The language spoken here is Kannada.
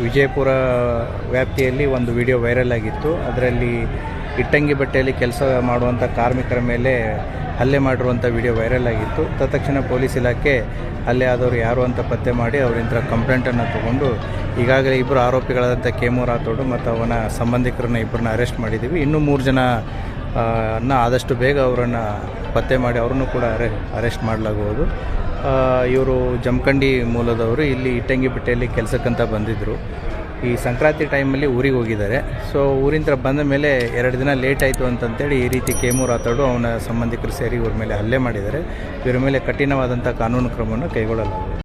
ವಿಜಯಪುರ ವ್ಯಾಪ್ತಿಯಲ್ಲಿ ಒಂದು ವಿಡಿಯೋ ವೈರಲ್ ಆಗಿತ್ತು. ಅದರಲ್ಲಿ ಇಟ್ಟಂಗಿ ಬಟ್ಟೆಯಲ್ಲಿ ಕೆಲಸ ಮಾಡುವಂಥ ಕಾರ್ಮಿಕರ ಮೇಲೆ ಹಲ್ಲೆ ಮಾಡಿರುವಂಥ ವಿಡಿಯೋ ವೈರಲ್ ಆಗಿತ್ತು. ತತ್ಕ್ಷಣ ಪೊಲೀಸ್ ಇಲಾಖೆ ಹಲ್ಲೆ ಆದವರು ಯಾರು ಅಂತ ಪತ್ತೆ ಮಾಡಿ ಅವರಿಂದ ಕಂಪ್ಲೇಂಟನ್ನು ತಗೊಂಡು ಈಗಾಗಲೇ ಇಬ್ಬರು ಆರೋಪಿಗಳಾದಂಥ ಕೇಮು ರಾಥೋಡ್ ಮತ್ತು ಅವನ ಸಂಬಂಧಿಕರನ್ನ ಇಬ್ಬರನ್ನ ಅರೆಸ್ಟ್ ಮಾಡಿದ್ದೀವಿ. ಇನ್ನೂ 3 ಜನ ಆದಷ್ಟು ಬೇಗ ಅವರನ್ನು ಪತ್ತೆ ಮಾಡಿ ಅವರನ್ನು ಕೂಡ ಅರೆಸ್ಟ್ ಮಾಡಲಾಗುವುದು. ಇವರು ಜಮಖಂಡಿ ಮೂಲದವರು, ಇಲ್ಲಿ ಇಟ್ಟಂಗಿ ಬಟ್ಟೆಯಲ್ಲಿ ಕೆಲಸಕ್ಕಂತ ಬಂದಿದ್ದರು. ಈ ಸಂಕ್ರಾಂತಿ ಟೈಮಲ್ಲಿ ಊರಿಗೆ ಹೋಗಿದ್ದಾರೆ. ಸೊ ಊರಿಂದ ಬಂದ ಮೇಲೆ 2 ದಿನ ಲೇಟ್ ಆಯಿತು ಅಂತಂತೇಳಿ ಈ ರೀತಿ ಕೇಮು ರಾಥೋಡ್ ಅವನ ಸಂಬಂಧಿಕರು ಸೇರಿ ಇವ್ರ ಮೇಲೆ ಹಲ್ಲೆ ಮಾಡಿದ್ದಾರೆ. ಇವರ ಮೇಲೆ ಕಠಿಣವಾದಂಥ ಕಾನೂನು ಕ್ರಮವನ್ನು ಕೈಗೊಳ್ಳಲಾಗಿದೆ.